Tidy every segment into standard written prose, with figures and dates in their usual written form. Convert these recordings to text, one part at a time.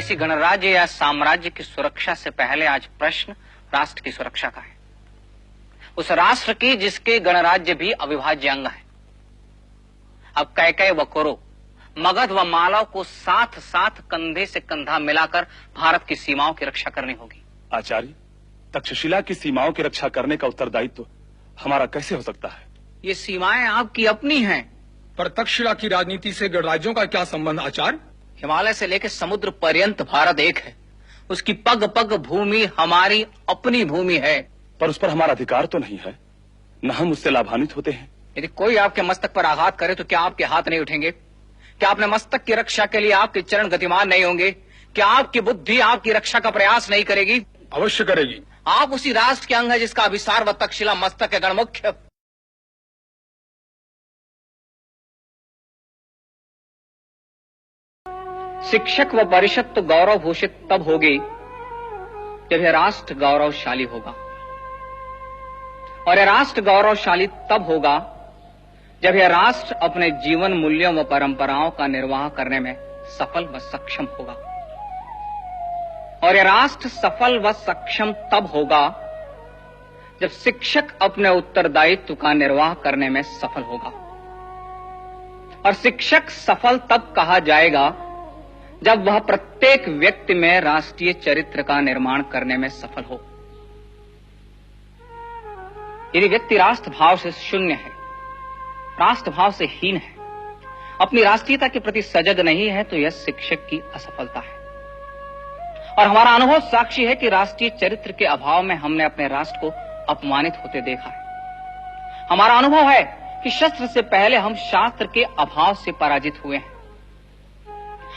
किसी गणराज्य या साम्राज्य की सुरक्षा से पहले आज प्रश्न राष्ट्र की सुरक्षा का है, उस राष्ट्र की जिसके गणराज्य भी अविभाज्य अंग है। अब कैकय व कौरव, मगध व मालव को साथ साथ कंधे से कंधा मिलाकर भारत की सीमाओं की रक्षा करनी होगी। आचार्य, तक्षशिला की सीमाओं की रक्षा करने का उत्तरदायित्व हमारा कैसे हो सकता है? ये सीमाएं आपकी अपनी हैं। पर तक्षशिला की राजनीति से गणराज्यों का क्या संबंध आचार्य? हिमालय से लेकर समुद्र पर्यंत भारत एक है, उसकी पग पग भूमि हमारी अपनी भूमि है। पर उस पर हमारा अधिकार तो नहीं है, न हम उससे लाभान्वित होते हैं। यदि कोई आपके मस्तक पर आघात करे तो क्या आपके हाथ नहीं उठेंगे? क्या अपने मस्तक की रक्षा के लिए आपके चरण गतिमान नहीं होंगे? क्या आपकी बुद्धि आपकी रक्षा का प्रयास नहीं करेगी? अवश्य करेगी। आप उसी राष्ट्र के अंग है जिसका अभिसार व तक्षशिला मस्तक है गणमुख्य। शिक्षक व परिषद तो गौरव भूषित तब होगी जब यह राष्ट्र गौरवशाली होगा, और यह राष्ट्र गौरवशाली तब होगा जब यह राष्ट्र अपने जीवन मूल्यों व परंपराओं का निर्वाह करने में सफल व सक्षम होगा, और यह राष्ट्र सफल व सक्षम तब होगा जब शिक्षक अपने उत्तरदायित्व का निर्वाह करने में सफल होगा। और शिक्षक सफल तब कहा जाएगा जब वह प्रत्येक व्यक्ति में राष्ट्रीय चरित्र का निर्माण करने में सफल हो। यदि व्यक्ति राष्ट्र भाव से शून्य है, राष्ट्र भाव से हीन है, अपनी राष्ट्रीयता के प्रति सजग नहीं है, तो यह शिक्षक की असफलता है। और हमारा अनुभव साक्षी है कि राष्ट्रीय चरित्र के अभाव में हमने अपने राष्ट्र को अपमानित होते देखा है। हमारा अनुभव है कि शस्त्र से पहले हम शास्त्र के अभाव से पराजित हुए हैं।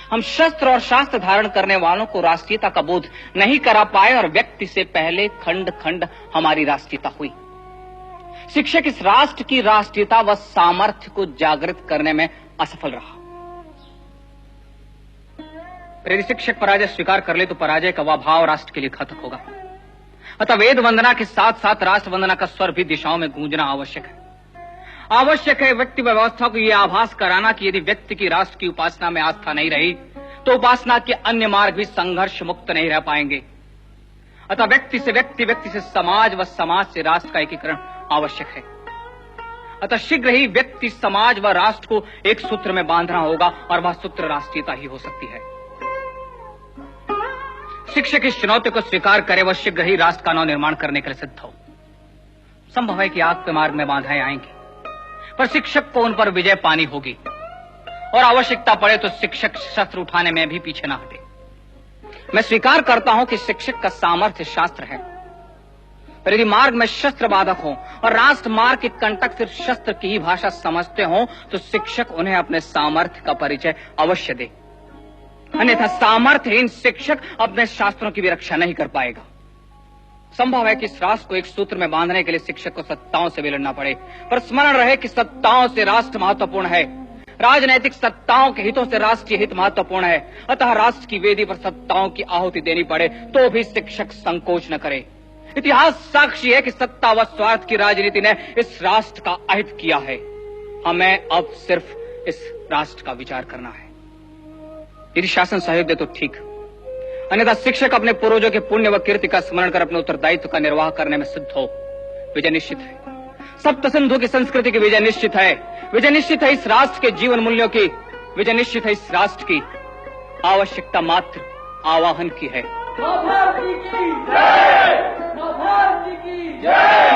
हम शस्त्र और शास्त्र धारण करने वालों को राष्ट्रीयता का बोध नहीं करा पाए, और व्यक्ति से पहले खंड खंड हमारी राष्ट्रीयता हुई। शिक्षक इस राष्ट्र की राष्ट्रीयता व सामर्थ्य को जागृत करने में असफल रहा। यदि शिक्षक पराजय स्वीकार कर ले तो पराजय का वह भाव राष्ट्र के लिए घातक होगा। अतः वेद वंदना के साथ साथ राष्ट्र वंदना का स्वर भी दिशाओं में गूंजना आवश्यक है। आवश्यक है व्यक्ति व्यवस्था को यह आभास कराना कि यदि व्यक्ति की राष्ट्र की उपासना में आस्था नहीं रही तो उपासना के अन्य मार्ग भी संघर्ष मुक्त नहीं रह पाएंगे। अतः व्यक्ति से व्यक्ति, व्यक्ति से समाज व समाज से राष्ट्र का एकीकरण आवश्यक है। अतः शीघ्र ही व्यक्ति, समाज व राष्ट्र को एक सूत्र में बांधना होगा, और वह सूत्र राष्ट्रीयता ही हो सकती है। शिक्षक इस चुनौती को स्वीकार करे, वह शीघ्र ही राष्ट्र का नव निर्माण करने के लिए सिद्ध हो। संभव है कि आग के मार्ग में बाधाएं आएंगी, पर शिक्षक को उन पर विजय पानी होगी, और आवश्यकता पड़े तो शिक्षक शस्त्र उठाने में भी पीछे ना हटे। मैं स्वीकार करता हूं कि शिक्षक का सामर्थ्य शास्त्र है, पर यदि मार्ग में शस्त्र बाधक हो और राष्ट्र मार्ग के कंटक सिर्फ शस्त्र की ही भाषा समझते हो तो शिक्षक उन्हें अपने सामर्थ्य का परिचय अवश्य दे। अन्यथा सामर्थ्यहीन शिक्षक अपने शास्त्रों की भी रक्षा नहीं कर पाएगा। संभव है कि इस राष्ट्र को एक सूत्र में बांधने के लिए शिक्षक को सत्ताओं से भी लड़ना पड़े, पर स्मरण रहे कि सत्ताओं से राष्ट्र महत्वपूर्ण है, राजनैतिक सत्ताओं के हितों से राष्ट्रीय हित महत्वपूर्ण है। अतः राष्ट्र की वेदी पर सत्ताओं की आहुति देनी पड़े तो भी शिक्षक संकोच न करे। इतिहास साक्षी है कि सत्ता व स्वार्थ की राजनीति ने इस राष्ट्र का अहित किया है। हमें अब सिर्फ इस राष्ट्र का विचार करना है। यदि शासन सहयोग दे तो ठीक, अन्यथा शिक्षक अपने पूर्वजों के पुण्य व कीर्ति का स्मरण कर अपने उत्तरदायित्व का निर्वाह करने में सिद्ध हो। विजय निश्चित है। सप्त सिंधु की संस्कृति की विजय निश्चित है। विजय निश्चित है इस राष्ट्र के जीवन मूल्यों की। विजय निश्चित है इस राष्ट्र की। आवश्यकता मात्र आवाहन की है। भारत की जय। भारत की जय।